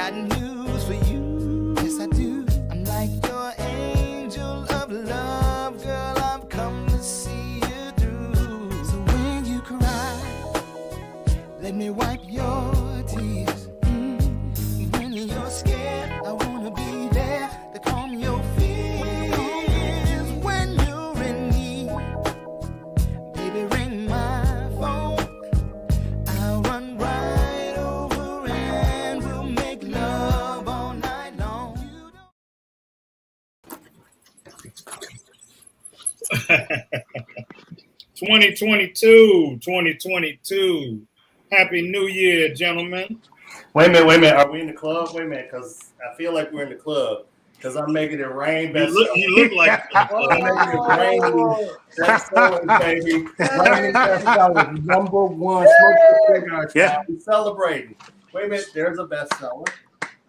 got news for you. Yes, I do. I'm like your angel of love, girl. I've come to see you through. So when you cry, let me wipe your tears. When you're scared, I wanna be there to calm your fears. When you're in need, baby, ring my phone. I'll run right over and we'll make love all night long. 2022. Happy New Year, gentlemen. Wait a minute. Are we in the club? Wait a minute, because I feel like we're in the club. Because I'm making it rain. You look like I'm making it rain. Bestseller, baby. Rain bestseller. Number one. Smoke the cigar. Yeah. We're celebrating. Wait a minute. There's a bestseller.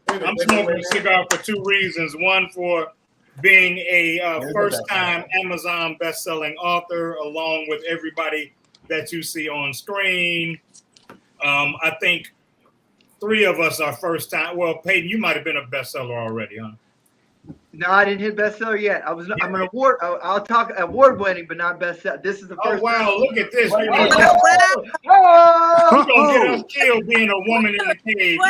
I'm smoking a cigar for two reasons. One, for being a first-time Amazon best-selling author, along with everybody that you see on screen. I think 3 of us are first-time. Well, Peyton, you might have been a bestseller already, huh? No, I didn't hit bestseller yet. I'm an award. I'll talk award winning, but not bestseller. This is the first. Oh wow! Look at this. You're Oh! gonna get us killed being a woman in the cave.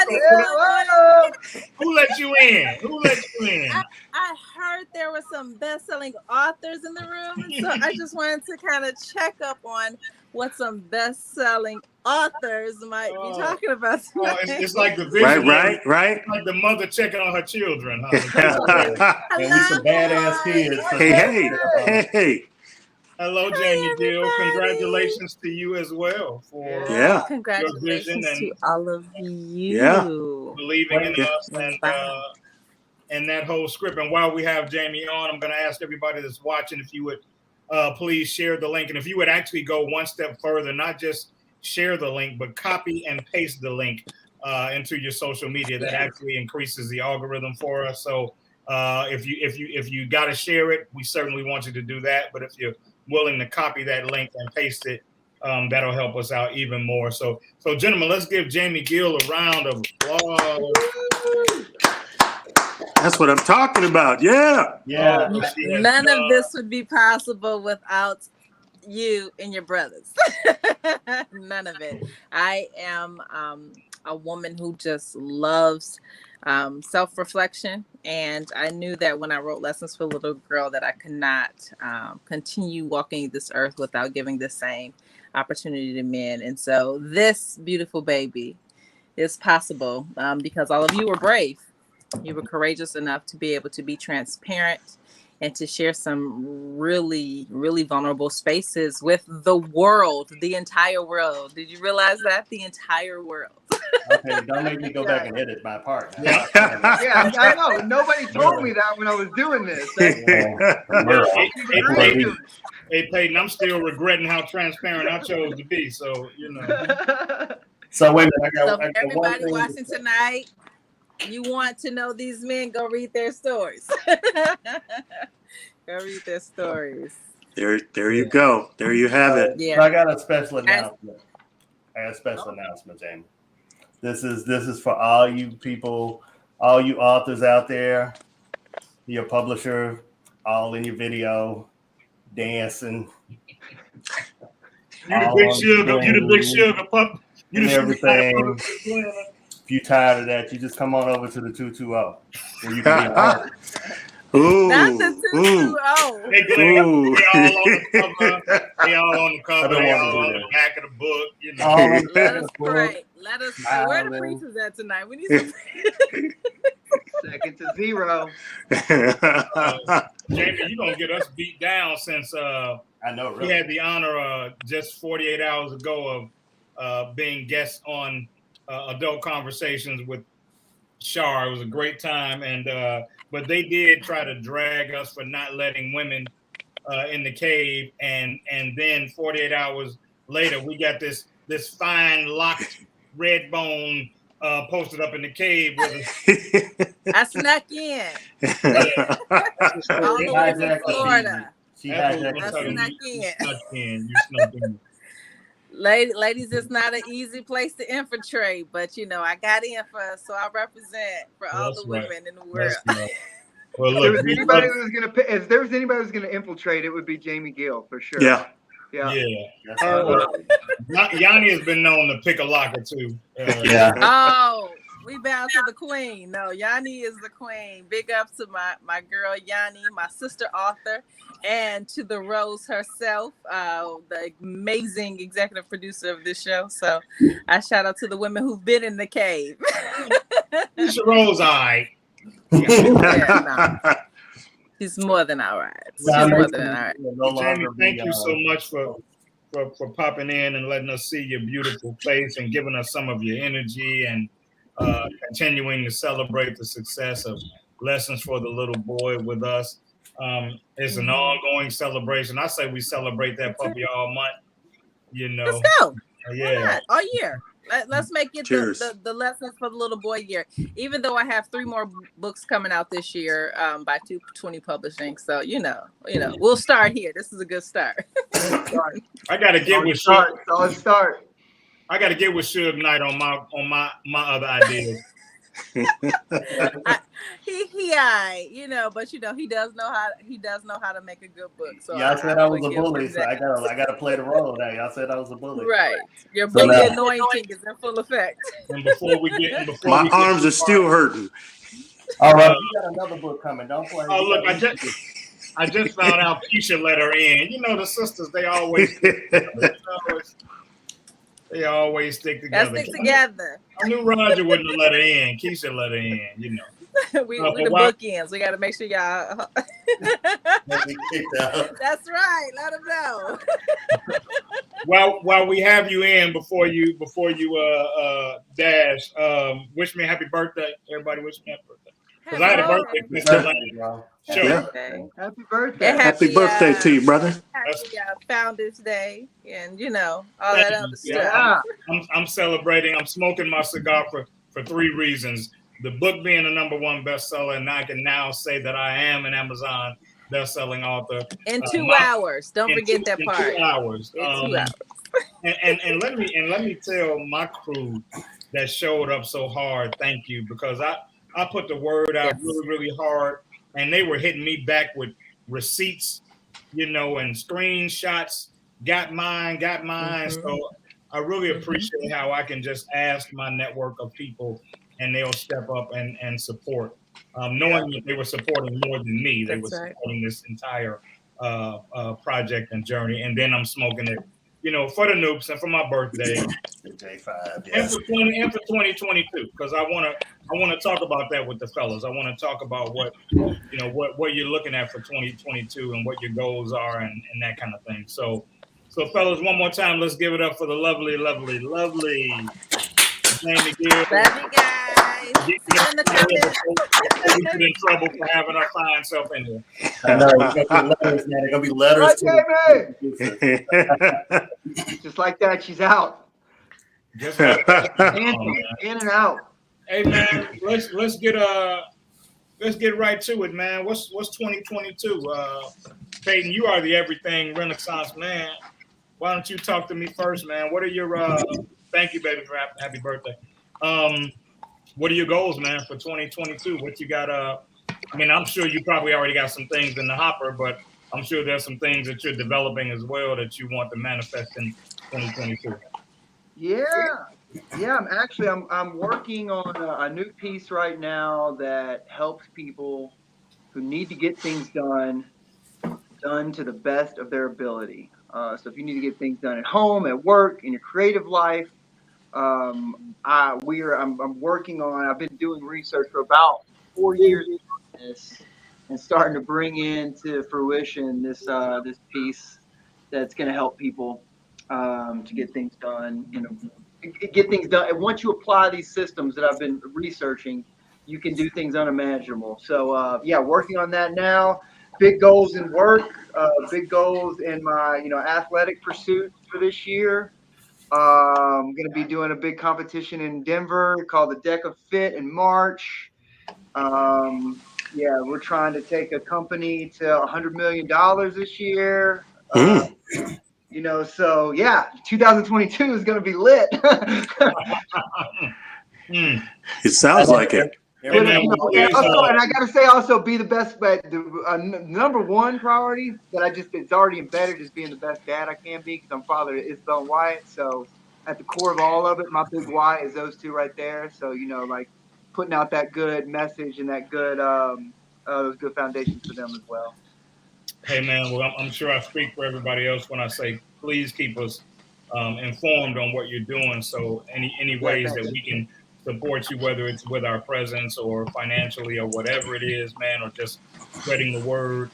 Who let you in? Who let you in? I heard there were some best-selling authors in the room, and so I just wanted to kind of check up on what some best-selling authors might be talking about tonight. It's like the vision. Right. Like the mother checking on her children. Huh? And we some badass kids. Hey. Hello, Jamie Gill. Congratulations to you as well for congratulations your vision to all of you. Believing in us and that whole script. And while we have Jamie on, I'm going to ask everybody that's watching if you would please share the link. And if you would actually go one step further, not just share the link, but copy and paste the link into your social media. That actually increases the algorithm for us. So if you got to share it, we certainly want you to do that. But if you're willing to copy that link and paste it, that'll help us out even more. So gentlemen, let's give Jamie Gill a round of applause. That's what I'm talking about. Yeah. None of this would be possible without you and your brothers. None of it. I am a woman who just loves self-reflection, and I knew that when I wrote Lessons for a Little Girl that I could not continue walking this earth without giving the same opportunity to men. And so this beautiful baby is possible because all of you were brave. You were courageous enough to be able to be transparent and to share some really, really vulnerable spaces with the world, the entire world. Did you realize that? The entire world. Okay, don't make me go back and edit my part. Yeah, I know. Nobody told me that when I was doing this. Hey, Peyton, I'm still regretting how transparent I chose to be. So, you know. So, wait a minute. So everybody watching tonight, you want to know these men, go read their stories. Go read their stories. There you go. There you have it. Yeah. So I got a special announcement. Jamie. This is for all you people, all you authors out there, your publisher, all in your video, dancing. You the big sugar pup. You the everything. If you're tired of that, you just come on over to the 220. Where you can be a part. Ooh. Not the 220. They all on the cover. They all on the back of the book. You know. Let us pray. Let us pray. Where the preachers at tonight? We need some. Second to 0. Jamie, you're gonna get us beat down since I know. Really. We had the honor just 48 hours ago of being guests on Adult Conversations with Shar. It was a great time, and but they did try to drag us for not letting women in the cave, and then 48 hours later, we got this fine locked red bone posted up in the cave with us. I snuck in. All the way from Florida. She had I snuck in. You snuck in. Ladies, it's not an easy place to infiltrate, but I got in for us, so I represent for all That's the right. women in the world. That's right. Well, If there look, was anybody who's gonna infiltrate, it would be Jamie Gill for sure. Yeah. yeah. That's right. Yanni has been known to pick a lock or two. Yeah. Oh, we bow to the queen. No, Yanni is the queen. Big ups to my girl Yanni, my sister author, and to the Rose herself, the amazing executive producer of this show. So I shout out to the women who've been in the cave. Keisha Rose, all right. Yeah, no. She's more than all right. She's more than all right. Jamie, thank you so much for popping in and letting us see your beautiful face and giving us some of your energy and continuing to celebrate the success of Lessons for the Little Boy with us. It's an ongoing celebration. I say we celebrate that puppy all month. Let's go. Yeah, all year. Let's make it the Lessons for the Little Boy year. Even though I have 3 more books coming out this year by 220 Publishing, so we'll start here. This is a good start. I gotta get with Suge. Solid start. I gotta get with Suge Knight on my other ideas. he but he does know how to make a good book. So y'all said I was a bully, so I gotta play the role now. Y'all said I was a bully, right? Your bully anointing is in full effect. And before we get, my arms are still hurting. All right, you got another book coming. Don't play. Oh look, I just found out Keisha let her in. The sisters, they always stick together. Let's stick together. I knew Roger wouldn't have let her in. Keisha let her in, we the bookends. We got to make sure y'all. That's right. Let them know. While we have you in, before you dash, wish me a happy birthday. Everybody wish me a happy birthday. Because I had a birthday. Sure. Happy birthday. Happy birthday to you, brother. Happy Founders Day, and all that other stuff. Yeah. I'm celebrating. I'm smoking my cigar for 3 reasons. The book being a #1 bestseller, and I can now say that I am an Amazon best-selling author. In 2 hours. Don't forget that part. In 2 hours. In 2 hours. And let me tell my crew that showed up so hard, thank you, because I put the word out really, really hard, and they were hitting me back with receipts, and screenshots. Got mine. Mm-hmm. So I really appreciate how I can just ask my network of people, and they'll step up and support. Knowing that they were supporting more than me, they were supporting this entire project and journey. And then I'm smoking it, for the Noops and for my birthday, and for 2022, because I want to talk about that with the fellas. I want to talk about what you're looking at for 2022 and what your goals are and that kind of thing. So fellas, one more time, let's give it up for the lovely Jamie Gill. Love you guys. See you in the comments. We get in trouble for having our fine self in here. I know. They're gonna be letters. Just like that, she's out. Just like in and out. Hey man, let's get right to it, man. What's 2022? Peyton, you are the everything Renaissance man. Why don't you talk to me first, man? What are your thank you, baby, for happy birthday. What are your goals, man, for 2022? What you got? I'm sure you probably already got some things in the hopper, but I'm sure there's some things that you're developing as well that you want to manifest in 2022. Yeah. I'm working on a new piece right now that helps people who need to get things done to the best of their ability. So if you need to get things done at home, at work, in your creative life, I'm working on. I've been doing research for about 4 years on this, and starting to bring into fruition this piece that's going to help people to get things done. Get things done. And once you apply these systems that I've been researching, you can do things unimaginable. So working on that now. Big goals in work. Big goals in my athletic pursuits for this year. I'm going to be doing a big competition in Denver called the Deck of Fit in March. We're trying to take a company to $100 million this year. You know, so yeah, 2022 is going to be lit. It sounds like it. But, you know, and I got to say, also be the best. But the number one priority that it's already embedded is being the best dad I can be, because I'm father to Isabel and Wyatt. So at the core of all of it, my big why is those two right there. So, you know, like putting out that good message and that good those good foundations for them as well. Hey man, well I'm sure I speak for everybody else when I say please keep us informed on what you're doing. So any ways that we can support you, whether it's with our presence or financially or whatever it is, man, or just spreading the word.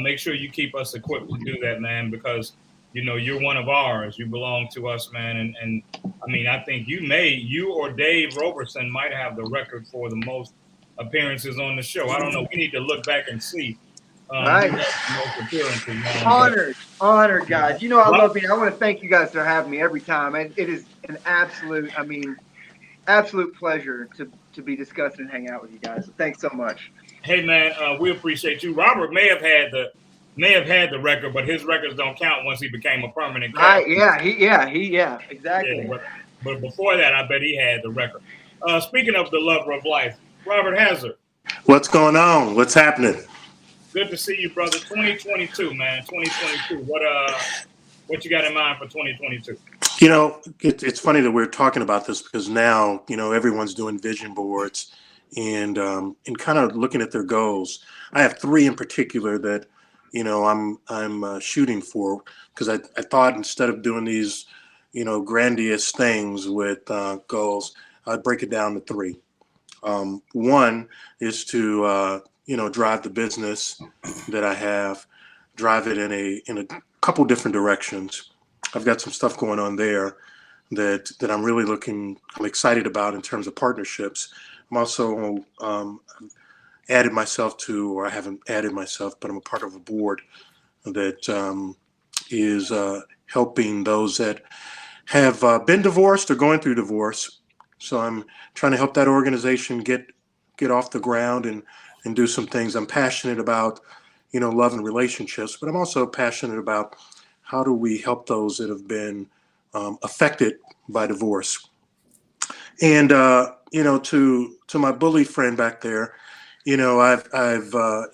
Make sure you keep us equipped to do that, man, because you know you're one of ours. You belong to us, man. And I mean, I think you or Dave Roberson might have the record for the most appearances on the show. I don't know. We need to look back and see. Right. Honored, guys. You know, I love being. I want to thank you guys for having me every time. And it is an absolute pleasure to be discussing and hang out with you guys. So thanks so much. Hey man, we appreciate you. Robert may have had the record, but his records don't count once he became a permanent guest. Yeah, exactly. Yeah, but before that, I bet he had the record. Speaking of the lover of life, Robert Hazard. What's going on? What's happening? Good to see you, brother. 2022, man. 2022. What you got in mind for 2022? You know, it's funny that we're talking about this because now, you know, everyone's doing vision boards and kind of looking at their goals. I have 3 in particular that, you know, I'm shooting for, because I thought instead of doing these, you know, grandiose things with goals, I'd break it down to 3. One is to you know, drive the business that I have, drive it in a couple different directions. I've got some stuff going on there that I'm really I'm excited about in terms of partnerships. I'm also added myself to, or I haven't added myself, but I'm a part of a board that is helping those that have been divorced or going through divorce. So I'm trying to help that organization get off the ground and do some things. I'm passionate about, you know, love and relationships, but I'm also passionate about how do we help those that have been affected by divorce. And you know, to my bully friend back there, you know,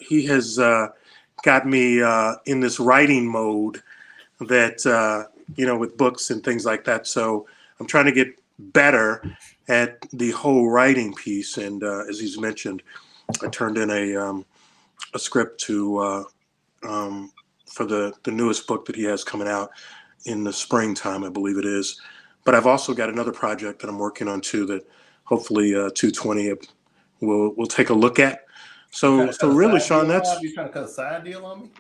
he has got me in this writing mode that you know, with books and things like that. So I'm trying to get better at the whole writing piece. And as he's mentioned, I turned in a script to for the newest book that he has coming out in the springtime, I believe it is. But I've also got another project that I'm working on too that hopefully 220 will take a look at. So really, Sean, that's you trying to cut a side deal on me?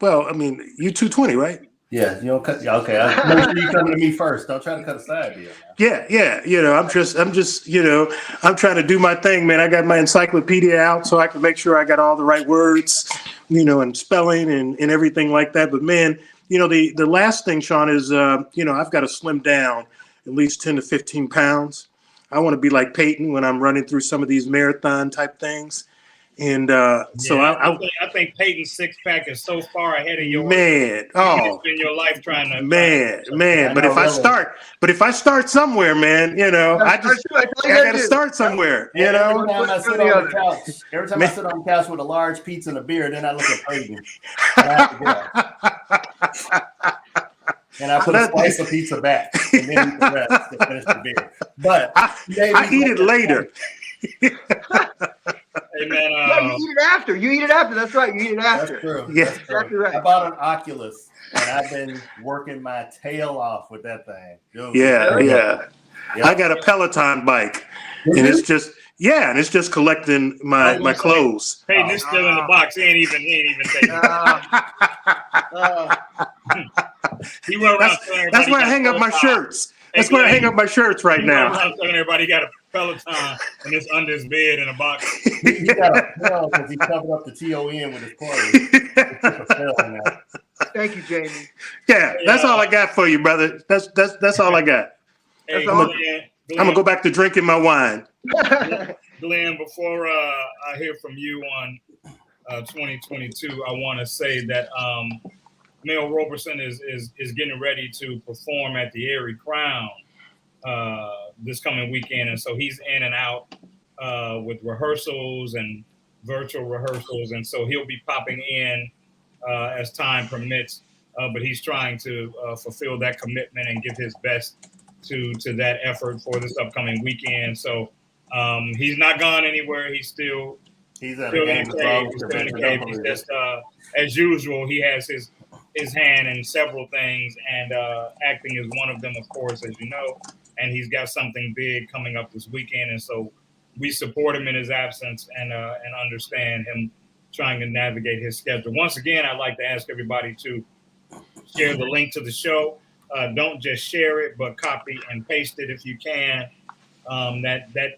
Well, I mean, you 220, right? Yeah, you don't cut. Okay, make sure you come to me first. Don't try to cut a side deal. Yeah. You know, I'm just, you know, I'm trying to do my thing, man. I got my encyclopedia out so I can make sure I got all the right words, you know, and spelling and everything like that. But man, you know, the last thing, Sean, is you know, I've got to slim down at least 10 to 15 pounds. I want to be like Peyton when I'm running through some of these marathon type things. And so I think Peyton's 6-pack is so far ahead of yours. Man, you spend your life trying to man. But if I start somewhere, man, you know, I got to start somewhere. You know, every time I sit on the couch with a large pizza and a beer, then I look at Peyton. And I put a slice of pizza back and then eat the rest to finish the beer. But I eat it later. Hey man, you eat it after. You eat it after. That's right. You eat it after. That's true. Yeah, that's exactly right. I bought an Oculus, and I've been working my tail off with that thing. Dude, yeah. I got a Peloton bike, and it's just collecting my clothes. Hey, this still in the box. He ain't even taking it. That's where I hang up my shirts. That's where I hang up my shirts right now. Everybody got a Peloton and it's under his bed in a box. He got a pill because he covered up the TON with his clothes. Thank you, Jamie. Yeah, that's all I got for you, brother. That's all I got. Hey, I'm gonna go back to drinking my wine. Glenn, before I hear from you on 2022, I want to say that Mel Roberson is getting ready to perform at the Erie Crown this coming weekend, and so he's in and out with rehearsals and virtual rehearsals, and so he'll be popping in as time permits. But he's trying to fulfill that commitment and give his best to that effort for this upcoming weekend. So he's not gone anywhere. He's still He's at a game. He's just as usual. He has his hand in several things, and acting is one of them, of course, as you know. And he's got something big coming up this weekend, and so we support him in his absence and understand him trying to navigate his schedule. Once again, I'd like to ask everybody to share the link to the show. Don't just share it, but copy and paste it if you can.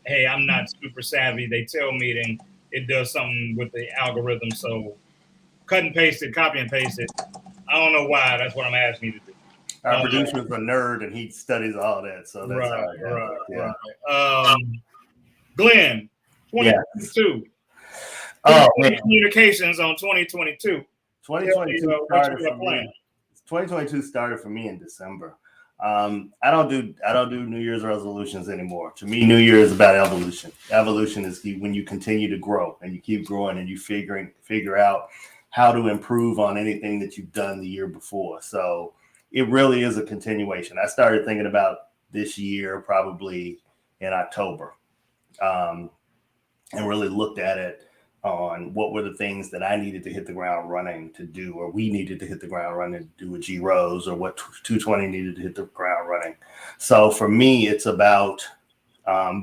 Hey, I'm not super savvy. They tell me then it does something with the algorithm. So cut and paste it, copy and paste it. I don't know why. That's what I'm asking you to do. Our producer's a nerd and he studies all that. So that's right. Glenn, 2022. Communications on 2022. 2022 started for me in December. I don't do New Year's resolutions anymore. To me, New Year is about evolution. Evolution is when you continue to grow and you keep growing and you figure out how to improve on anything that you've done the year before. So it really is a continuation. I started thinking about this year probably in October, and really looked at it on what were the things that I needed to hit the ground running to do, or we needed to hit the ground running to do with G Rose, or what 220 needed to hit the ground running. So for me, it's about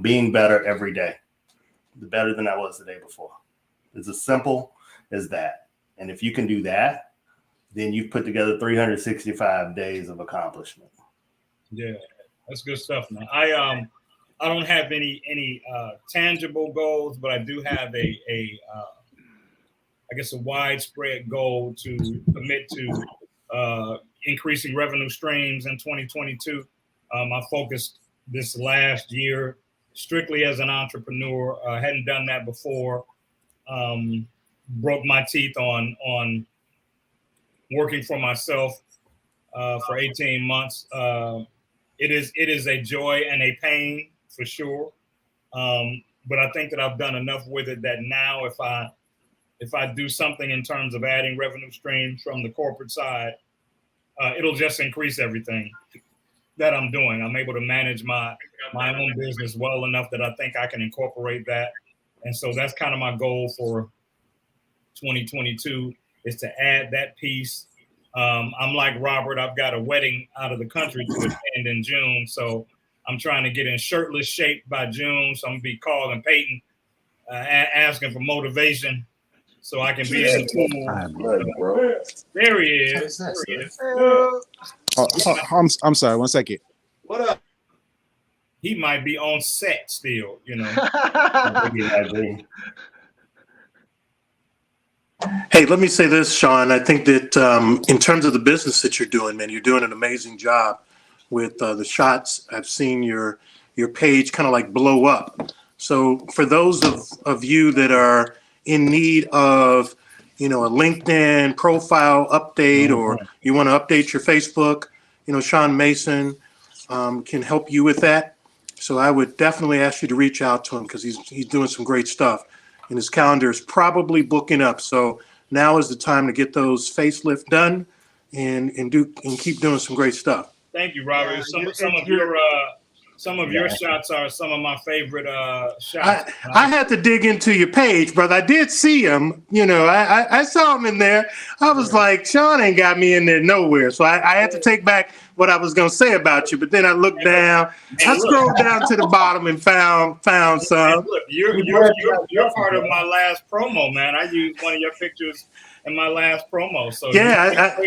being better every day, better than I was the day before. It's as simple as that. And if you can do that, then you've put together 365 days of accomplishment. Yeah, that's good stuff, man. I don't have any tangible goals, but I do have I guess a widespread goal to commit to increasing revenue streams in 2022. I focused this last year strictly as an entrepreneur. Hadn't done that before. Broke my teeth on working for myself for 18 months. It is a joy and a pain for sure. But I think that I've done enough with it that now if I do something in terms of adding revenue streams from the corporate side, it'll just increase everything that I'm doing. I'm able to manage my own business well enough that I think I can incorporate that. And so that's kind of my goal for 2022 is to add that piece. I'm like Robert, I've got a wedding out of the country to attend in June. So I'm trying to get in shirtless shape by June. So I'm gonna be calling Peyton, asking for motivation so I can be in the pool. There he is. I'm sorry, 1 second. What up? He might be on set still, you know. Hey, let me say this, Sean. I think that in terms of the business that you're doing, man, you're doing an amazing job with the shots. I've seen your page kind of like blow up. So for those of you that are in need of, you know, a LinkedIn profile update, or you want to update your Facebook, you know, Sean Mason can help you with that. So I would definitely ask you to reach out to him because he's doing some great stuff. And his calendar is probably booking up. So now is the time to get those facelift done and keep doing some great stuff. Thank you, Robert. Some of your shots are some of my favorite shots. I had to dig into your page, brother. I did see him. You know, I saw him in there. I was like, Sean ain't got me in there nowhere. So I had to take back what I was going to say about you. But then I looked down. I scrolled down to the bottom and found some. Look, you're part of my last promo, man. I used one of your pictures in my last promo. So yeah,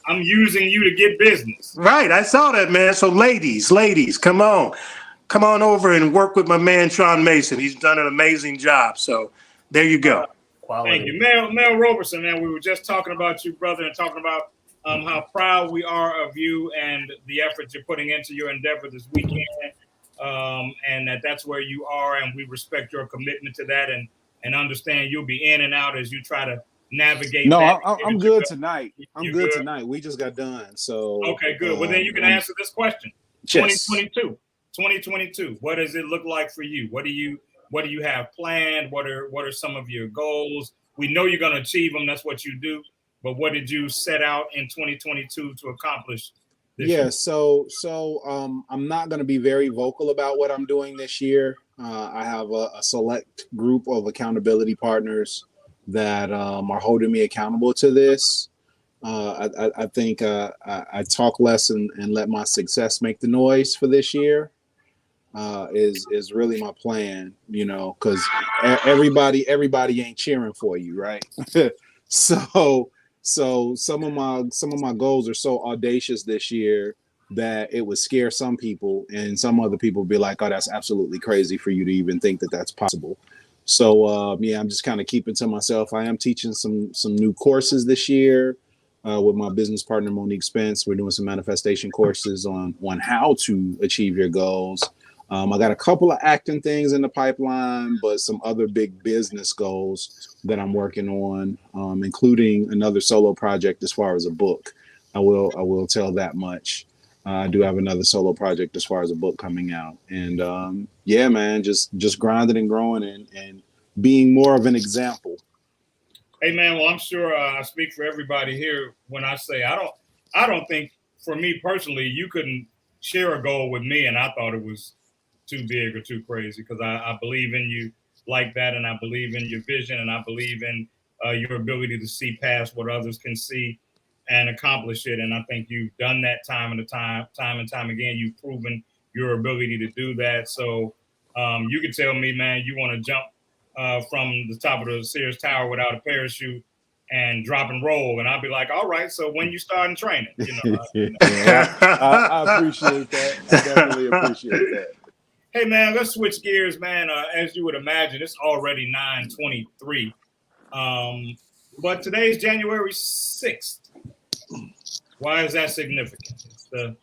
I'm using you to get business. Right. I saw that, man. So ladies, come on over and work with my man, Sean Mason. He's done an amazing job. So there you go. Thank you. Mel Roberson, man, we were just talking about you, brother, and talking about how proud we are of you and the efforts you're putting into your endeavor this weekend. And that's where you are. And we respect your commitment to that and understand you'll be in and out as you try to navigate No, that? I'm good tonight. I'm You good good? tonight. We just got done. So Okay, good. Well, then you can answer this question. Yes. 2022. What does it look like for you? What do you have planned? What are some of your goals? We know you're going to achieve them. That's what you do. But what did you set out in 2022 to accomplish this year? So I'm not going to be very vocal about what I'm doing this year. I have a select group of accountability partners that are holding me accountable to this. I think I talk less and let my success make the noise for this year. Is really my plan, because everybody ain't cheering for you, right? so some of my goals are so audacious this year that it would scare some people, and some other people would be like, "Oh, that's absolutely crazy for you to even think that that's possible." So I'm just kind of keeping to myself. I am teaching some new courses this year with my business partner Monique Spence. We're doing some manifestation courses on how to achieve your goals. I got a couple of acting things in the pipeline, but some other big business goals that I'm working on, including another solo project as far as a book. I will tell that much. I do have another solo project as far as a book coming out, and man, just grinding and growing and being more of an example. Hey man, well I'm sure I speak for everybody here when I say I don't think for me personally you couldn't share a goal with me and I thought it was too big or too crazy, because I believe in you like that, and I believe in your vision, and I believe in your ability to see past what others can see and accomplish it. And I think you've done that time and time again. You've proven your ability to do that. So you can tell me, man, you want to jump from the top of the Sears Tower without a parachute and drop and roll, and I'll be like, all right, so when you starting training, I appreciate that. I definitely appreciate that. Hey man, let's switch gears, man. As you would imagine, it's already 9:23, but today's January 6th. Why is that significant? It's the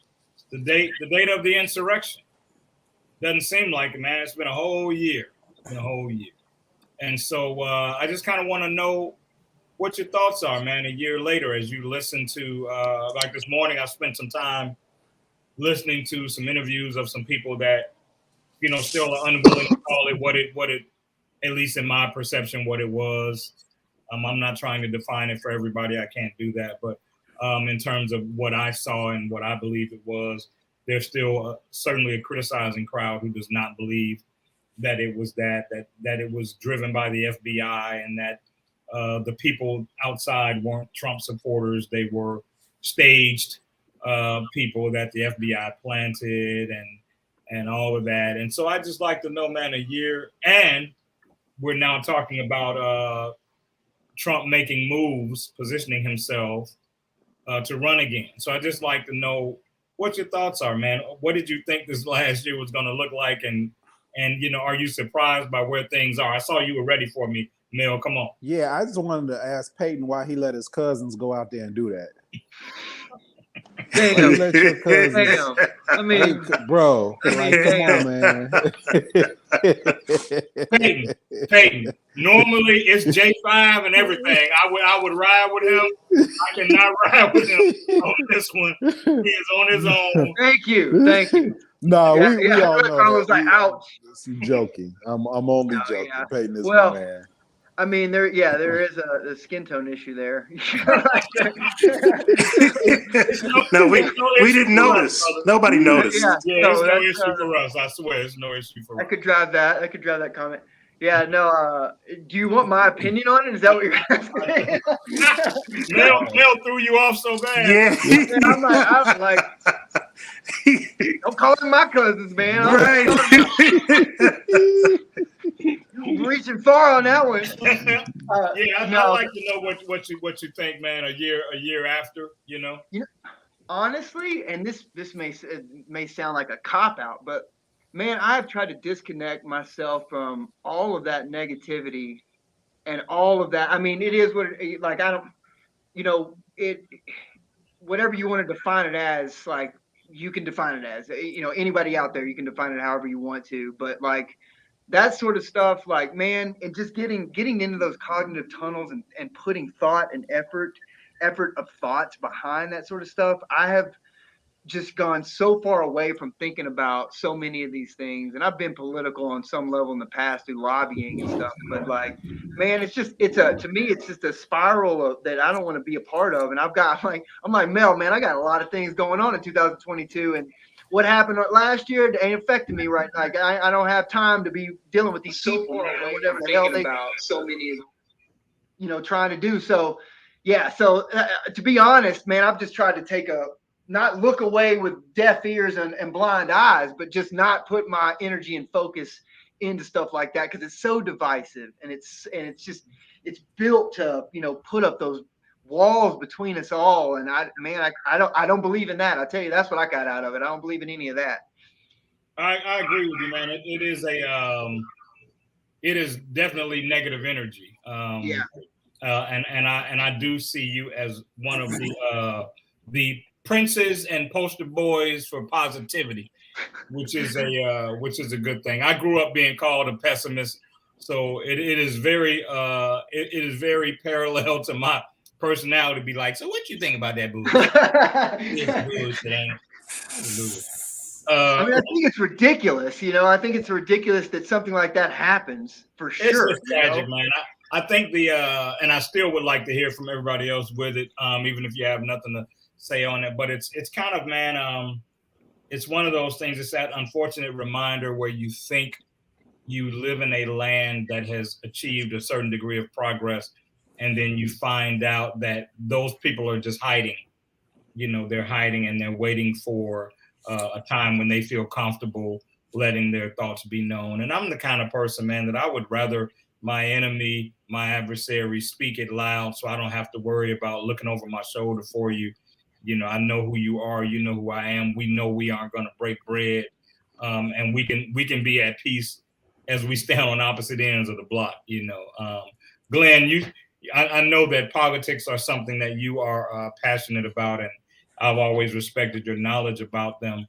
date of the insurrection. Doesn't seem like it, man. It's been a whole year. And so I just kind of want to know what your thoughts are, man, a year later, as you listen to, like this morning, I spent some time listening to some interviews of some people that, still are unwilling to call it what it, at least in my perception, what it was. I'm not trying to define it for everybody. I can't do that. But in terms of what I saw and what I believe it was, there's still certainly a criticizing crowd who does not believe that it was that it was driven by the FBI, and that the people outside weren't Trump supporters. They were staged people that the FBI planted and all of that. And so I just like to know, man, a year, and we're now talking about Trump making moves, positioning himself to run again. So I just like to know what your thoughts are, man. What did you think this last year was going to look like? And are you surprised by where things are? I saw you were ready for me, Mel. Come on. Yeah, I just wanted to ask Peyton why he let his cousins go out there and do that. Damn. Let your cousins, Damn. I mean, bro, like, come on, man. Peyton. Normally it's J5 and everything. I would ride with him. I cannot ride with him on this one. He is on his own. Thank you. No, we all know. I was like, ouch. I'm joking. I'm only joking. Yeah. Peyton is my man. I mean, there is a skin tone issue there. No, we didn't notice. Nobody noticed. Yeah, it's no issue for us. I swear, it's no issue for us. I could drive that comment. Yeah, no. Do you want my opinion on it? Is that what you're asking? Mel threw you off so bad. Yeah. I'm like, don't call them my cousins, man. Right. Reaching far on that one. I'd like to know what you think, man. A year after, honestly, and this may sound like a cop out, but man, I've tried to disconnect myself from all of that negativity and all of that. I mean, it is what it, like. I don't, whatever you want to define it as, like, you can define it as. Anybody out there, you can define it however you want to. But like, that sort of stuff, like, man, and just getting into those cognitive tunnels and putting thought and effort of thoughts behind that sort of stuff. I have just gone so far away from thinking about so many of these things. And I've been political on some level in the past through lobbying and stuff, but like, man, to me, it's just a spiral that I don't want to be a part of. And I'm like, Mel, man, I got a lot of things going on in 2022, and what happened last year ain't affecting me right now. Like, I don't have time to be dealing with these people, man, or whatever the hell they about so many, trying to do. So, yeah. So to be honest, man, I've just tried to not look away with deaf ears and blind eyes, but just not put my energy and focus into stuff like that, because it's so divisive, and it's built to put up those walls between us all. And I don't believe in that. I tell you, that's what I got out of it. I don't believe in any of that. I agree with you, man. It is definitely negative energy. Yeah. And I do see you as one of the princes and poster boys for positivity, which is a good thing. I grew up being called a pessimist, so it is very parallel to my personality to be like, so what you think about that bullshit? I mean, I think it's ridiculous. I think it's ridiculous that something like that happens, for sure. It's tragic, man. I think and I still would like to hear from everybody else with it, even if you have nothing to say on it. But it's kind of, man, it's one of those things. It's that unfortunate reminder where you think you live in a land that has achieved a certain degree of progress, and then you find out that those people are just hiding. They're hiding, and they're waiting for a time when they feel comfortable letting their thoughts be known. And I'm the kind of person, man, that I would rather my enemy, my adversary, speak it loud, so I don't have to worry about looking over my shoulder for you. I know who you are. You know who I am. We know we aren't going to break bread, and we can be at peace as we stand on opposite ends of the block. Glenn, I know that politics are something that you are passionate about, and I've always respected your knowledge about them.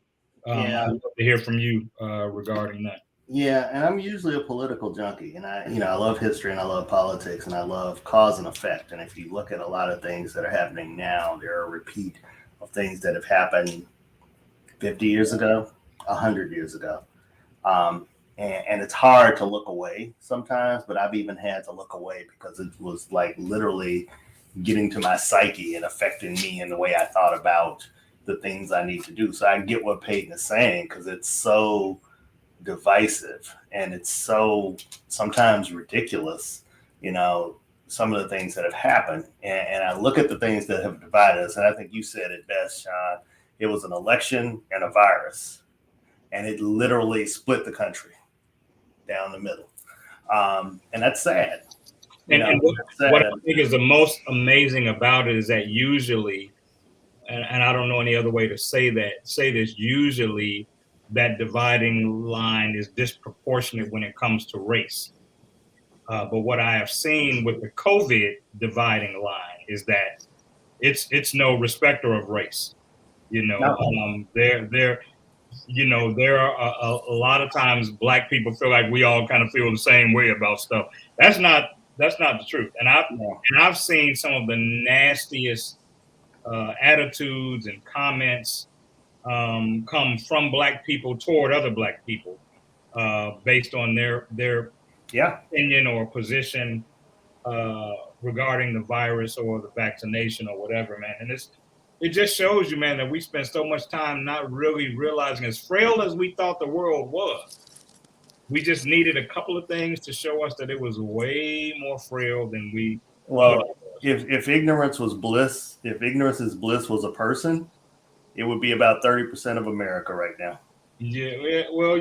I'd love to hear from you regarding that. Yeah, and I'm usually a political junkie, and I love history, and I love politics, and I love cause and effect. And if you look at a lot of things that are happening now, they're a repeat of things that have happened 50 years ago, 100 years ago. And it's hard to look away sometimes, but I've even had to look away because it was like literally getting to my psyche and affecting me in the way I thought about the things I need to do. So I get what Peyton is saying, because it's so divisive and it's so sometimes ridiculous, some of the things that have happened. And I look at the things that have divided us, and I think you said it best, Sean. It was an election and a virus, and it literally split the country down the middle. And that's sad. And what I think is the most amazing about it is that usually, and I don't know any other way to say this, usually that dividing line is disproportionate when it comes to race. But what I have seen with the COVID dividing line is that it's no respecter of race. There are a lot of times Black people feel like we all kind of feel the same way about stuff. That's not the truth. And I've seen some of the nastiest attitudes and comments come from Black people toward other Black people based on their opinion or position regarding the virus or the vaccination or whatever, man. And it just shows you, man, that we spend so much time not really realizing, as frail as we thought the world was, we just needed a couple of things to show us that it was way more frail than we. Well, if ignorance was bliss, if ignorance is bliss was a person, it would be about 30% of America right now. Yeah, well,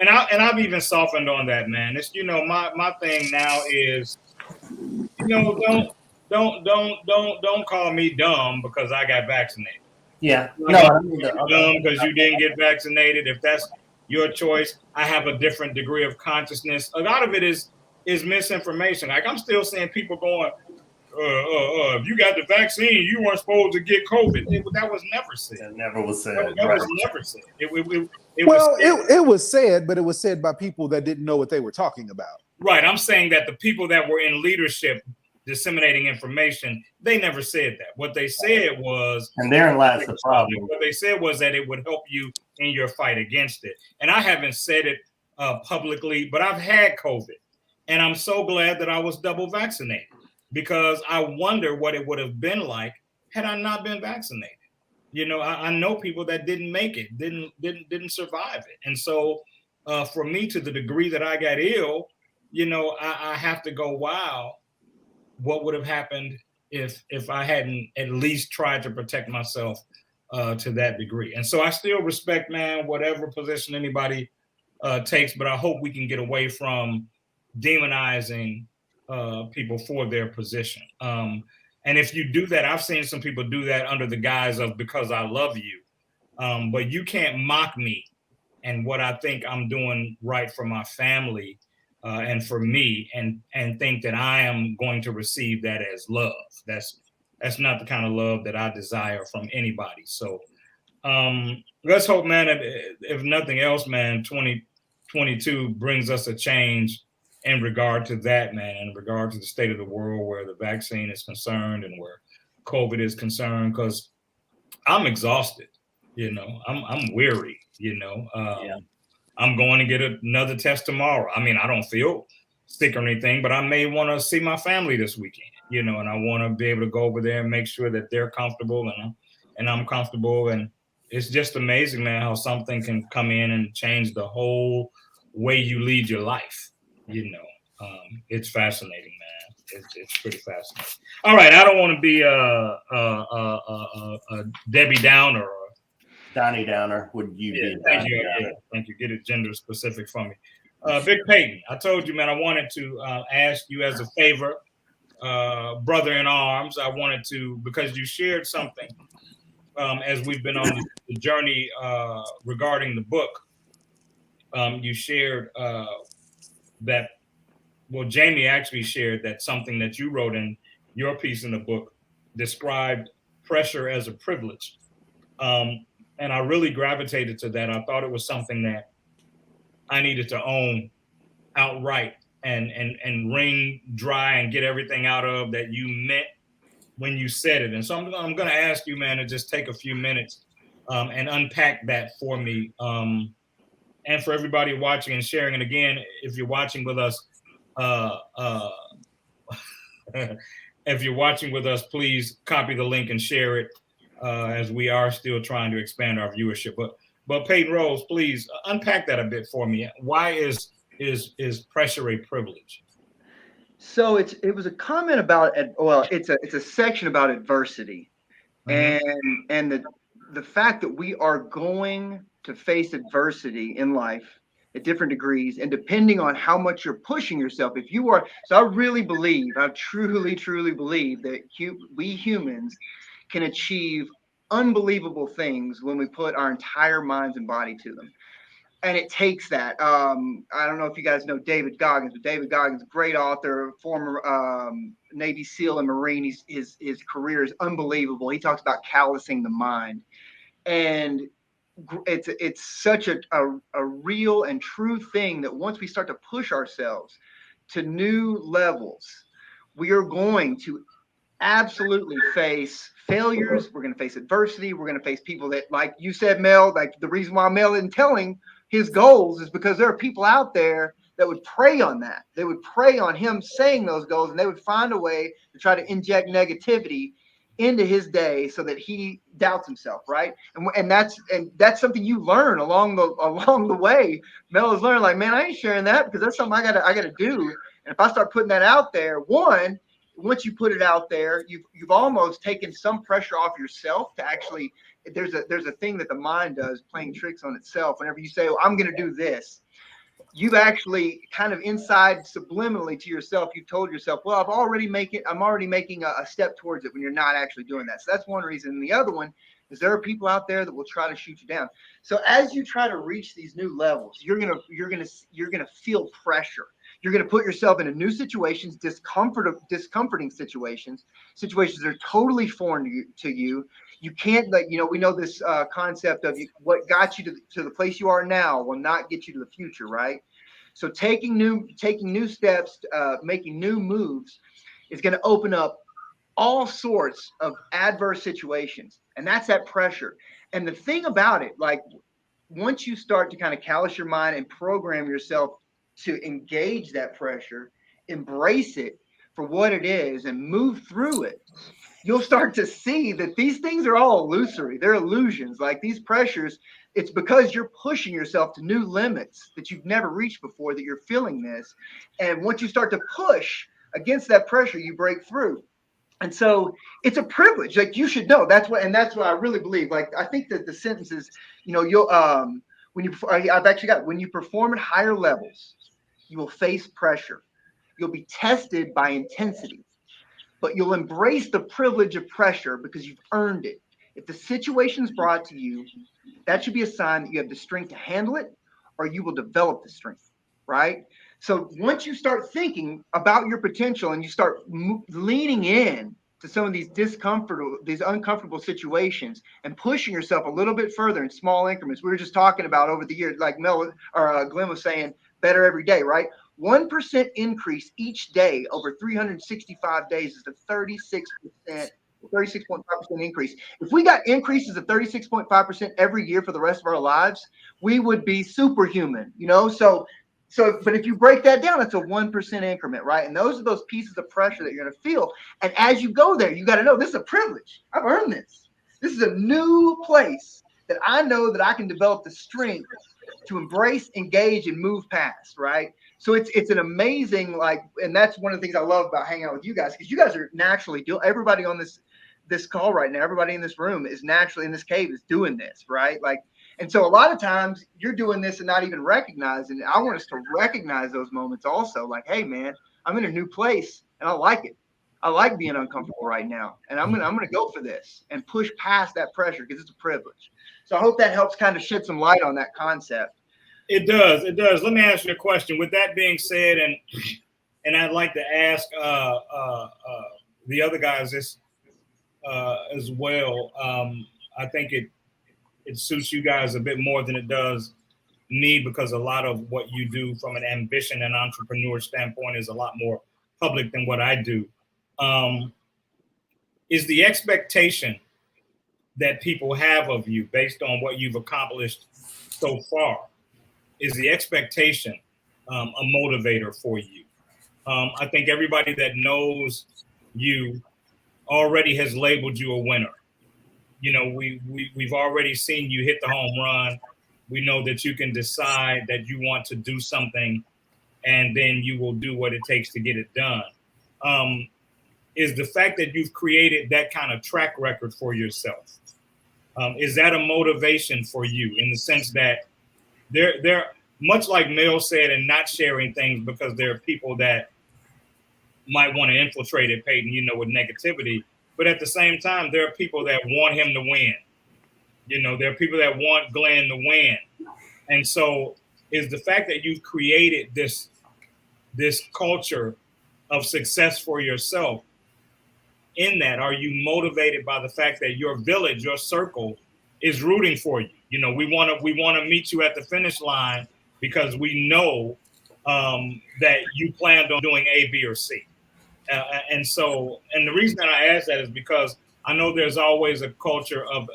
and I've even softened on that, man. It's my thing now is, don't call me dumb because I got vaccinated. Yeah, dumb because you didn't get vaccinated. If that's your choice, I have a different degree of consciousness. A lot of it is misinformation. Like, I'm still seeing people going, if you got the vaccine, you weren't supposed to get COVID. That was never said. That never was said. That Right. was never said. It was said, but it was said by people that didn't know what they were talking about. Right. I'm saying that the people that were in leadership disseminating information, they never said that. What they said was, and therein lies the problem. What they said was that it would help you in your fight against it. And I haven't said it publicly, but I've had COVID. And I'm so glad that I was double vaccinated, because I wonder what it would have been like had I not been vaccinated. You know, I know people that didn't make it, didn't survive it. And so for me, to the degree that I got ill, you know, I have to go, wow, what would have happened if I hadn't at least tried to protect myself to that degree. And so I still respect, man, whatever position anybody takes, but I hope we can get away from demonizing people for their position. And if you do that, I've seen some people do that under the guise of because I love you. But you can't mock me and what I think I'm doing right for my family and for me, and think that I am going to receive that as love. That's not the kind of love that I desire from anybody. So let's hope, man, if nothing else, man, 2022 brings us a change in regard to that, man, in regard to the state of the world where the vaccine is concerned and where COVID is concerned, because I'm exhausted, you know, I'm weary, you know. I'm going to get another test tomorrow. I mean, I don't feel sick or anything, but I may want to see my family this weekend, you know, and I want to be able to go over there and make sure that they're comfortable and I'm comfortable. And it's just amazing, man, how something can come in and change the whole way you lead your life. You know, it's fascinating, man. It's pretty fascinating. All right, I don't want to be a Debbie Downer or Donnie Downer. Would you be? Thank you. Yeah, thank you. Get it gender specific for me. Vic Payton, I told you, man, I wanted to ask you as a favor, brother in arms. I wanted to, because you shared something as we've been on the journey regarding the book. You shared that, well, Jamie actually shared that something that you wrote in your piece in the book described pressure as a privilege. And I really gravitated to that. I thought it was something that I needed to own outright and wring dry and get everything out of that you meant when you said it. And so I'm going to ask you, man, to just take a few minutes and unpack that for me. And for everybody watching and sharing. And again, if you're watching with us, please copy the link and share it. As we are still trying to expand our viewership. But Peyton Rose, please unpack that a bit for me. Why is pressure a privilege? So it was a comment about, well, it's a section about adversity, and the fact that we are going to face adversity in life at different degrees, and depending on how much you're pushing yourself, if you are, so I really believe, I truly believe that we humans can achieve unbelievable things when we put our entire minds and body to them. And it takes that. I don't know if you guys know David Goggins, but David Goggins, great author, former Navy SEAL and Marine. His career is unbelievable. He talks about callousing the mind. And it's such a real and true thing that once we start to push ourselves to new levels, we are going to absolutely face failures. We're going to face adversity. We're going to face people that, like you said, Mel, like the reason why Mel isn't telling his goals is because there are people out there that would prey on that. They would prey on him saying those goals, and they would find a way to try to inject negativity into his day so that he doubts himself, right? And that's something you learn along the way. Mel has learned, like, man, I ain't sharing that because that's something I gotta do. And if I start putting that out there, once you put it out there, you've almost taken some pressure off yourself to actually. There's a thing that the mind does, playing tricks on itself. Whenever you say, well, I'm going to do this, you've actually kind of inside subliminally to yourself, you've told yourself, well, I'm already making a step towards it when you're not actually doing that. So that's one reason. And the other one is there are people out there that will try to shoot you down. So as you try to reach these new levels, you're gonna feel pressure. You're going to put yourself into new situations, discomforting situations that are totally foreign to you. You can't, like, we know this concept of what got you to the place you are now will not get you to the future, right? So taking new steps, making new moves is going to open up all sorts of adverse situations. And that's that pressure. And the thing about it, like, once you start to kind of callous your mind and program yourself to engage that pressure, embrace it for what it is and move through it, you'll start to see that these things are all illusory. They're illusions. Like these pressures, it's because you're pushing yourself to new limits that you've never reached before that you're feeling this. And once you start to push against that pressure, you break through. And so it's a privilege. Like you should know that's what I really believe. Like I think that the sentence is, you'll I've actually got, when you perform at higher levels, you will face pressure. You'll be tested by intensity, but you'll embrace the privilege of pressure because you've earned it. If the situation's brought to you, that should be a sign that you have the strength to handle it, or you will develop the strength, right? So once you start thinking about your potential and you start leaning in to some of these uncomfortable situations and pushing yourself a little bit further in small increments, we were just talking about over the years, like Glenn was saying, better every day, right? 1% increase each day over 365 days is a 36.5% increase. If we got increases of 36.5% every year for the rest of our lives, we would be superhuman, So, but if you break that down, it's a 1% increment, right? And those are those pieces of pressure that you're going to feel. And as you go there, you got to know this is a privilege. I've earned this. This is a new place that I know that I can develop the strength to embrace, engage, and move past, right? So it's an amazing, and that's one of the things I love about hanging out with you guys, because you guys are naturally everybody on this call right now, everybody in this room is naturally in this cave is doing this, right? And so a lot of times you're doing this and not even recognizing it. I want us to recognize those moments also. Like, hey man, I'm in a new place and I like it. I like being uncomfortable right now. And I'm gonna go for this and push past that pressure because it's a privilege. So I hope that helps kind of shed some light on that concept. It does. It does. Let me ask you a question. With that being said, and I'd like to ask the other guys this as well. I think it suits you guys a bit more than it does me, because a lot of what you do from an ambition and entrepreneur standpoint is a lot more public than what I do. Is the expectation that people have of you based on what you've accomplished so far, is the expectation a motivator for you? I think everybody that knows you already has labeled you a winner. We've already seen you hit the home run. We know that you can decide that you want to do something, and then you will do what it takes to get it done. Is the fact that you've created that kind of track record for yourself, is that a motivation for you, in the sense that they're much like Mel said, and not sharing things because there are people that might want to infiltrate it, Peyton, with negativity. But at the same time, there are people that want him to win. There are people that want Glenn to win. And so is the fact that you've created this culture of success for yourself, in that, are you motivated by the fact that your village, your circle is rooting for you? We want to meet you at the finish line because we know that you planned on doing A, B, or C. And the reason that I ask that is because I know there's always a culture of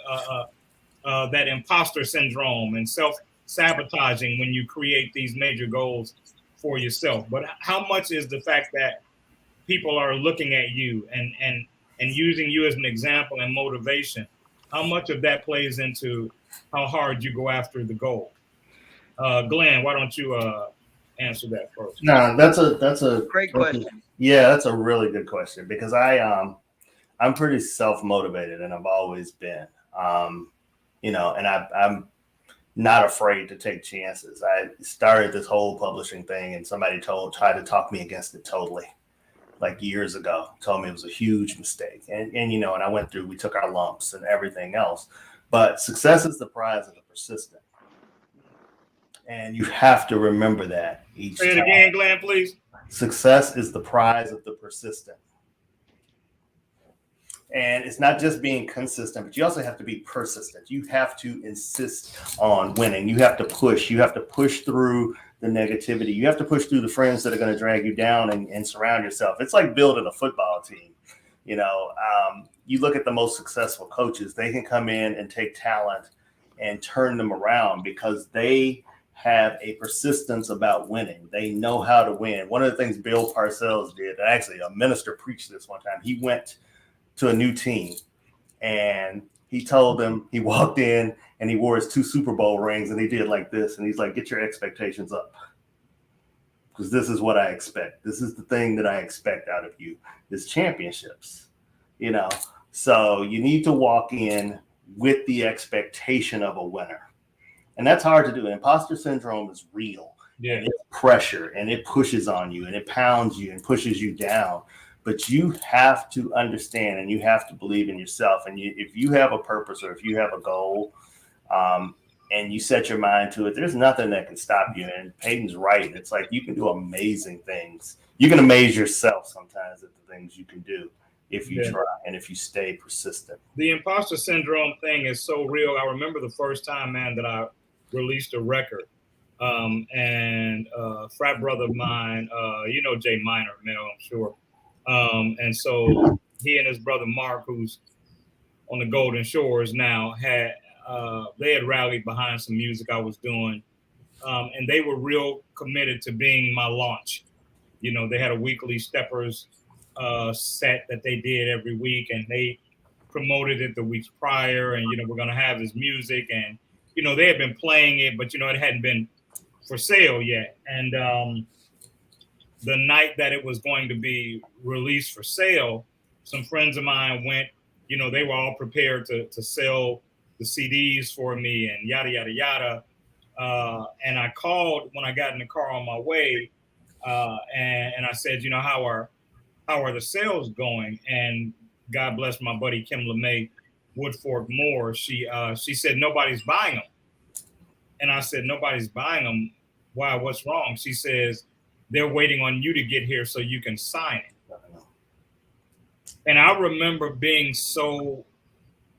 that imposter syndrome and self-sabotaging when you create these major goals for yourself. But how much is the fact that people are looking at you and using you as an example and motivation, how much of that plays into how hard you go after the goal? Glenn, why don't you answer that first? No, that's a great question. Yeah, that's a really good question, because I'm pretty self-motivated, and I've always been, and I'm not afraid to take chances. I started this whole publishing thing, and somebody tried to talk me against it totally, like years ago, told me it was a huge mistake. And I went through, we took our lumps and everything else, but success is the prize of the persistent. And you have to remember that each Say it time. again, Glenn, please. Success is the prize of the persistent. And it's not just being consistent, but you also have to be persistent. You have to insist on winning. You have to push. You have to push through the negativity. You have to push through the friends that are going to drag you down and surround yourself. It's like building a football team. You know, you look at the most successful coaches, they can come in and take talent and turn them around because they have a persistence about winning. They know how to win. One of the things Bill Parcells did, actually a minister preached this one time. He went to a new team and he told them, he walked in and he wore his 2 Super Bowl rings and he did like this. And he's like, get your expectations up because this is what I expect. This is the thing that I expect out of you is championships, you know? So you need to walk in with the expectation of a winner. And that's hard to do. Imposter syndrome is real. Yeah. And it's pressure and it pushes on you and it pounds you and pushes you down. But you have to understand and you have to believe in yourself. And if you have a purpose or if you have a goal and you set your mind to it, there's nothing that can stop you. And Peyton's right. It's like you can do amazing things. You can amaze yourself sometimes at the things you can do if you try and if you stay persistent. The imposter syndrome thing is so real. I remember the first time, man, that I released a record. And a frat brother of mine, you know Jay Minor, Mel, I'm sure. And so he and his brother Mark, who's on the Golden Shores now, they had rallied behind some music I was doing, and they were real committed to being my launch. You know, they had a weekly Steppers set that they did every week, and they promoted it the weeks prior. And you know, we're gonna have this music, and you know, they had been playing it, but you know, it hadn't been for sale yet. And the night that it was going to be released for sale, some friends of mine went, you know, they were all prepared to sell the CDs for me and yada, yada, yada. And I called when I got in the car on my way and I said, you know, how are the sales going? And God bless my buddy, Kim LeMay, Woodfork Moore. She said, nobody's buying them. And I said, nobody's buying them. Why, what's wrong? She says, they're waiting on you to get here so you can sign it. And I remember being so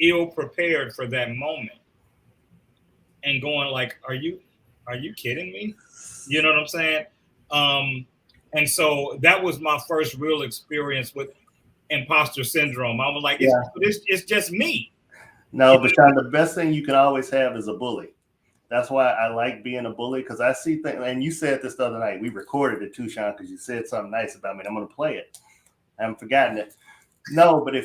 ill prepared for that moment and going like, are you kidding me? You know what I'm saying? And so that was my first real experience with imposter syndrome. I was like, it's just me. No, but Sean, the best thing you can always have is a bully. That's why I like being a bully, because I see things, and you said this the other night. We recorded it too, Sean, because you said something nice about me. And I'm going to play it. I haven't forgotten it. No, but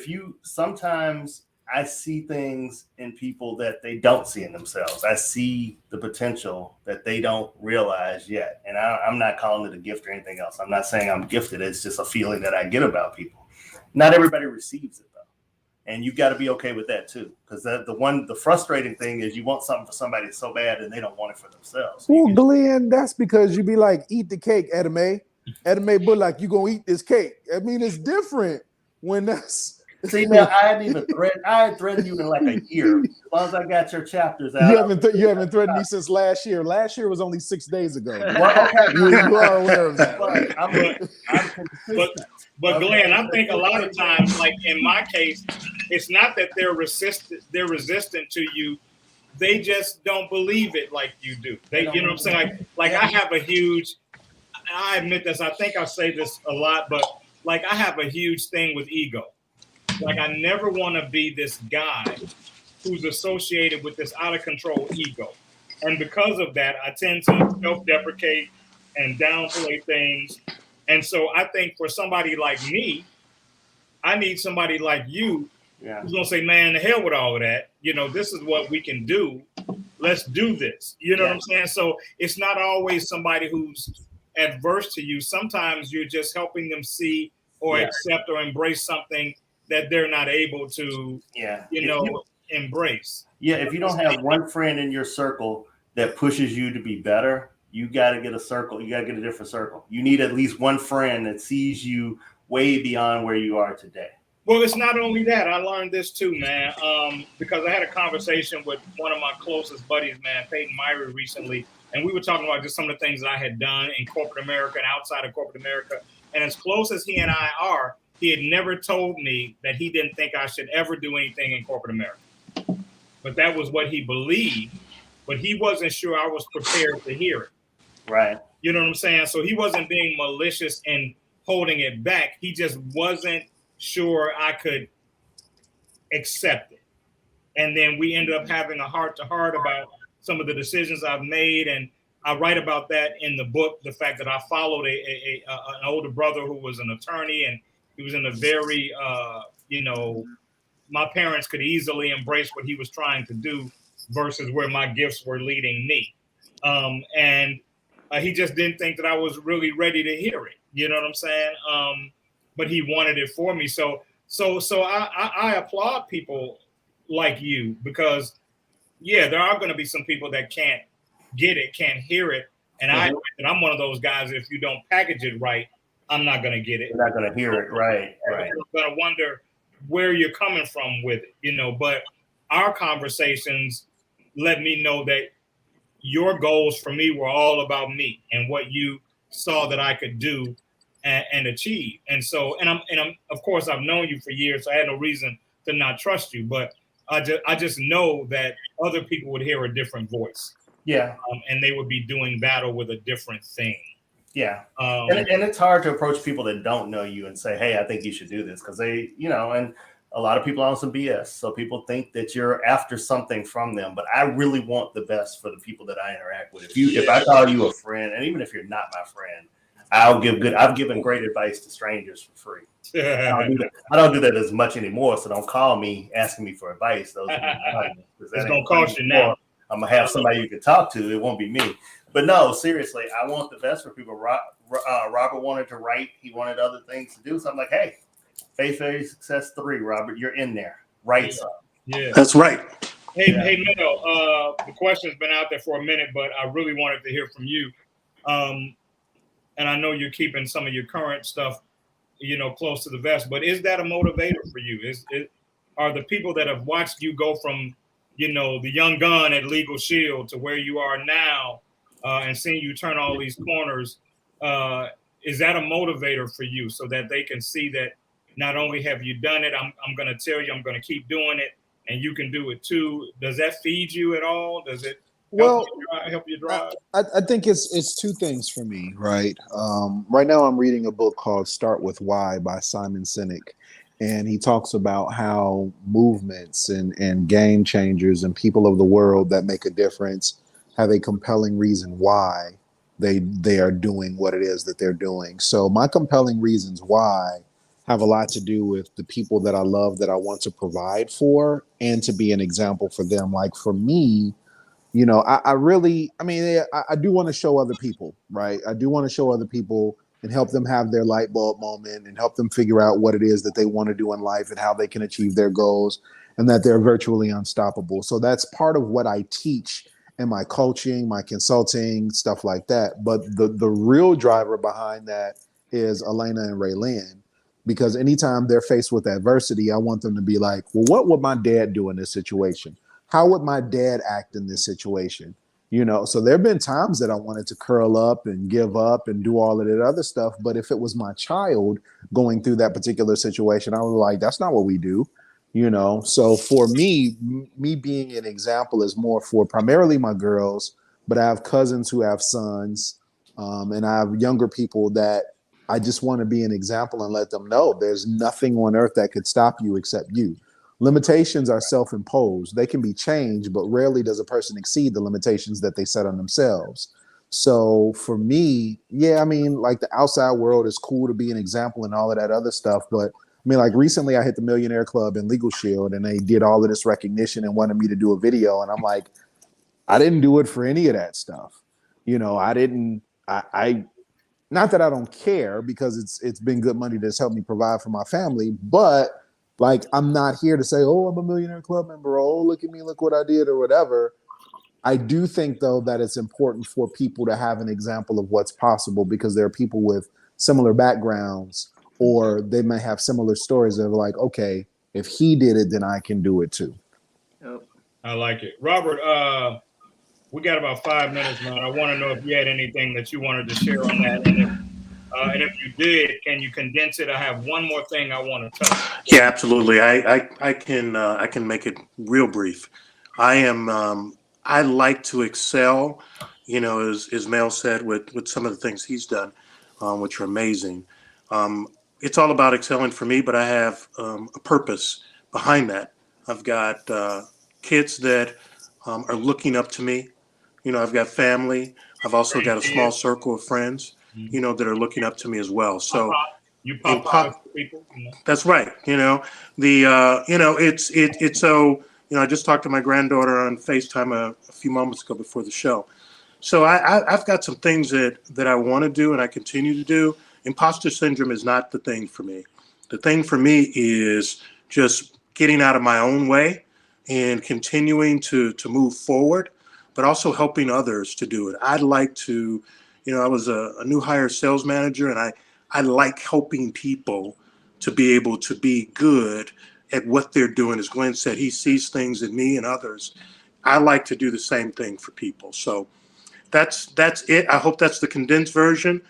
sometimes I see things in people that they don't see in themselves. I see the potential that they don't realize yet. And I'm not calling it a gift or anything else. I'm not saying I'm gifted. It's just a feeling that I get about people. Not everybody receives it, though. And you've got to be okay with that too, because the frustrating thing is you want something for somebody so bad and they don't want it for themselves. So well, Glenn, that's because you be like, eat the cake, Edame. Edame, but like, you gonna eat this cake. I mean, it's different when that's. See, now I had threatened you in like a year. As long as I got your chapters out. You haven't threatened me since last year. Last year was only 6 days ago. Well, okay. You are aware of that. But I'm consistent. But Glenn, I think a lot of times, like in my case, it's not that they're resistant to you. They just don't believe it like you do. You know what I'm saying? Like I have a huge, I admit this, I think I say this a lot, but like I have a huge thing with ego. Like I never want to be this guy who's associated with this out of control ego. And because of that, I tend to self-deprecate and downplay things. And so I think for somebody like me, I need somebody like you who's going to say, man, the hell with all of that. You know, this is what we can do. Let's do this. You know what I'm saying? So it's not always somebody who's adverse to you. Sometimes you're just helping them see or accept or embrace something that they're not able to, embrace. Yeah, if you don't have one friend in your circle that pushes you to be better, you got to get a circle. You got to get a different circle. You need at least one friend that sees you way beyond where you are today. Well, it's not only that. I learned this too, man, because I had a conversation with one of my closest buddies, man, Peyton Myrie, recently. and we were talking about just some of the things that I had done in corporate America and outside of corporate America. And as close as he and I are, he had never told me that he didn't think I should ever do anything in corporate America. But that was what he believed, but he wasn't sure I was prepared to hear it. Right. You know what I'm saying? So he wasn't being malicious and holding it back. He just wasn't sure I could accept it. And then we ended up having a heart-to-heart about some of the decisions I've made. And I write about that in the book, the fact that I followed an older brother who was an attorney, and he was in a very, my parents could easily embrace what he was trying to do versus where my gifts were leading me. And he just didn't think that I was really ready to hear it. You know what I'm saying? But he wanted it for me. So I applaud people like you, because yeah, there are going to be some people that can't get it, can't hear it. And I admit that I'm one of those guys. If you don't package it right, I'm not going to get it. You're not going to hear it. Right. I'm going to wonder where you're coming from with it, but our conversations let me know that your goals for me were all about me and what you saw that I could do and achieve. And so, and I'm of course, I've known you for years, so I had no reason to not trust you, but I just know that other people would hear a different voice. Yeah. And they would be doing battle with a different thing. Yeah. And it's hard to approach people that don't know you and say, hey, I think you should do this, because they, and a lot of people on some BS. So people think that you're after something from them, but I really want the best for the people that I interact with. If I call you a friend, and even if you're not my friend, I've given great advice to strangers for free. I don't do that as much anymore. So don't call me asking me for advice. It's going to cost you now. I'm going to have somebody you can talk to. It won't be me. But no, seriously, I want the best for people. Robert wanted to write. He wanted other things to do. So I'm like, hey, Faith, Faith, Success 3, Robert, you're in there. Write something. Yeah. That's right. Hey, Mel, the question's been out there for a minute, but I really wanted to hear from you. And I know you're keeping some of your current stuff, close to the vest, but is that a motivator for you? Are the people that have watched you go from, the young gun at Legal Shield to where you are now, and seeing you turn all these corners, is that a motivator for you so that they can see that not only have you done it, I'm going to tell you, I'm going to keep doing it, and you can do it too? Does that feed you at all? Does it help you drive? I think it's two things for me, right? Right now I'm reading a book called Start With Why by Simon Sinek. And he talks about how movements and game changers and people of the world that make a difference have a compelling reason why they are doing what it is that they're doing. So my compelling reasons why have a lot to do with the people that I love, that I want to provide for, and to be an example for them. Like for me, I do want to show other people, right? I do want to show other people and help them have their light bulb moment and help them figure out what it is that they want to do in life and how they can achieve their goals, and that they're virtually unstoppable. So that's part of what I teach in my coaching, my consulting, stuff like that. But the real driver behind that is Elena and Raylene, because anytime they're faced with adversity, I want them to be like, well, what would my dad do in this situation? How would my dad act in this situation? So there have been times that I wanted to curl up and give up and do all of that other stuff. But if it was my child going through that particular situation, I was like, that's not what we do. So for me being an example is more for primarily my girls, but I have cousins who have sons, and I have younger people that I just want to be an example and let them know there's nothing on earth that could stop you except you. Limitations are self-imposed. They can be changed, but rarely does a person exceed the limitations that they set on themselves. So for me, like the outside world is cool to be an example and all of that other stuff. But like recently I hit the Millionaire Club in Legal Shield, and they did all of this recognition and wanted me to do a video. And I'm like, I didn't do it for any of that stuff. I not that I don't care, because it's been good money that's helped me provide for my family, but like, I'm not here to say, oh, I'm a Millionaire Club member. Oh, look at me, look what I did, or whatever. I do think, though, that it's important for people to have an example of what's possible, because there are people with similar backgrounds, or they may have similar stories that are like, okay, if he did it, then I can do it too. Yep. I like it. Robert, We got about 5 minutes, man. I want to know if you had anything that you wanted to share on that, and if you did, can you condense it? I have one more thing I want to touch. Yeah, absolutely. I can make it real brief. I am I like to excel, as Mel said, with some of the things he's done, which are amazing. Um, it's all about excelling for me, but I have a purpose behind that. I've got kids that are looking up to me. I've got family. I've also got a small circle of friends, that are looking up to me as well. So You in pop out for people. that's right. It's so, I just talked to my granddaughter on FaceTime a few moments ago before the show. So I've got some things that I want to do and I continue to do. Imposter syndrome is not the thing for me. The thing for me is just getting out of my own way and continuing to move forward, but also helping others to do it. I'd like to, I was a new hire sales manager, and I like helping people to be able to be good at what they're doing. As Glenn said, he sees things in me and others. I like to do the same thing for people. So that's it. I hope that's the condensed version.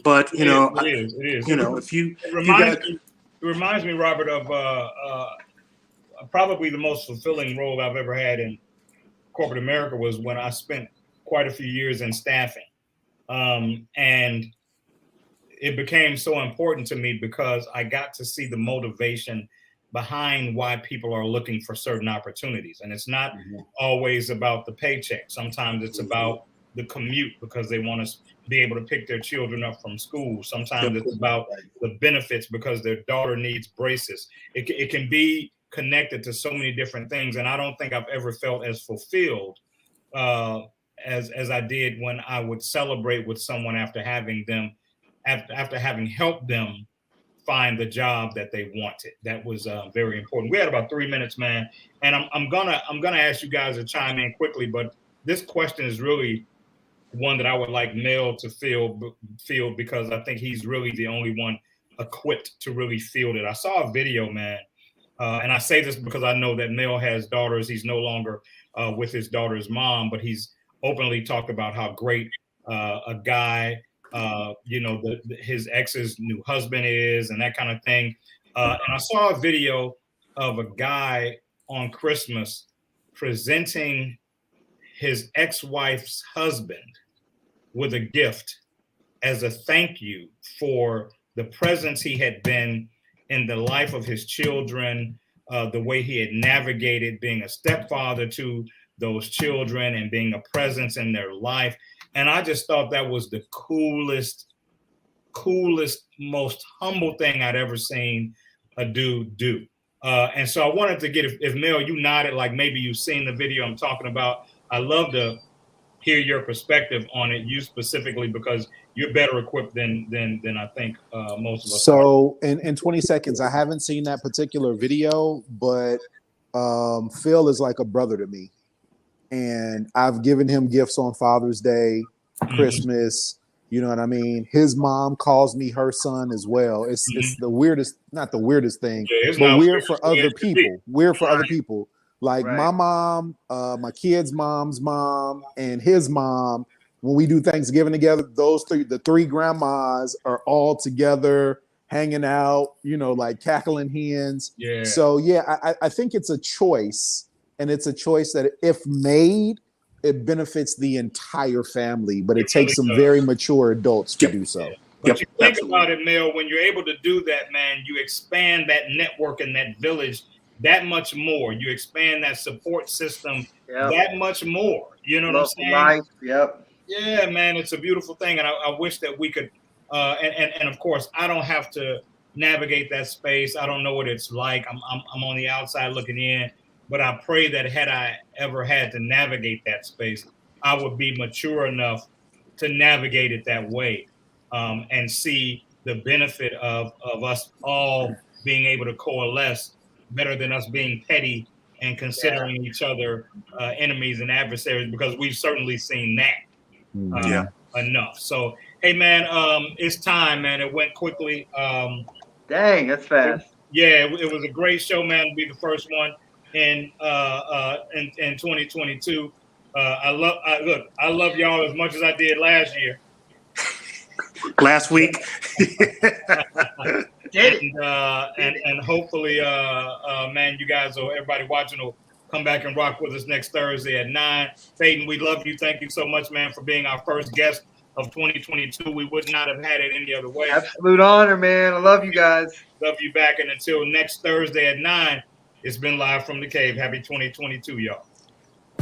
But It is. if you It reminds me, Robert, of probably the most fulfilling role I've ever had in corporate America was when I spent quite a few years in staffing, and it became so important to me because I got to see the motivation behind why people are looking for certain opportunities. And it's not always about the paycheck. Sometimes it's about the commute because they want to be able to pick their children up from school. Sometimes it's about the benefits because their daughter needs braces. It can be connected to so many different things. And I don't think I've ever felt as fulfilled as I did when I would celebrate with someone after having helped them find the job that they wanted. That was very important. We had about 3 minutes, man, and I'm gonna ask you guys to chime in quickly, but this question is really one that I would like Mel to field because I think he's really the only one equipped to really field it. I saw a video, man, and I say this because I know that Mel has daughters. He's no longer with his daughter's mom, but he's openly talked about how great a guy his ex's new husband is and that kind of thing. And I saw a video of a guy on Christmas presenting his ex-wife's husband with a gift as a thank you for the presence he had been in the life of his children, the way he had navigated being a stepfather to those children and being a presence in their life. And I just thought that was the coolest, most humble thing I'd ever seen a dude do. And so I wanted to get, if Mel, you nodded like maybe you've seen the video I'm talking about. I love to hear your perspective on it, you specifically, because you're better equipped than I think most of us So in 20 seconds, I haven't seen that particular video, but Phil is like a brother to me. And I've given him gifts on Father's Day, Christmas, you know what I mean? His mom calls me her son as well. It's the weirdest, not the weirdest thing, but weird for other people. Weird for other people. Like my mom, my kid's mom's mom, and his mom, when we do Thanksgiving together, the three grandmas are all together, hanging out, like cackling hens. Yeah. So yeah, I think it's a choice. And it's a choice that, if made, it benefits the entire family, but it takes some very mature adults to do so. But you think about it, Mel, when you're able to do that, man, you expand that network and that village that much more. You expand that support system that much more. You know what I'm saying? Life. Yep. Yeah, man, it's a beautiful thing. And I wish that we could, and of course, I don't have to navigate that space. I don't know what it's like. I'm on the outside looking in. But I pray that had I ever had to navigate that space, I would be mature enough to navigate it that way and see the benefit of us all being able to coalesce better than us being petty and considering each other enemies and adversaries, because we've certainly seen that enough. So, hey, man, it's time, man. It went quickly. Dang, that's fast. Yeah, it was a great show, man, to be the first one in 2022. I love y'all as much as I did last year. Last week. and hopefully, man, you guys or everybody watching will come back and rock with us next Thursday at 9. Peyton, we love you. Thank you so much, man, for being our first guest of 2022. We would not have had it any other way. Absolute honor, man. I love you guys. Love you back. And until next Thursday at 9, it's been Live from the Cave. Happy 2022, y'all.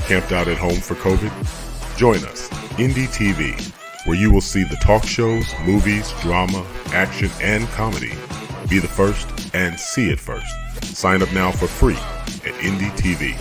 Camped out at home for COVID? Join us, Indie TV, where you will see the talk shows, movies, drama, action, and comedy. Be the first and see it first. Sign up now for free at Indie TV.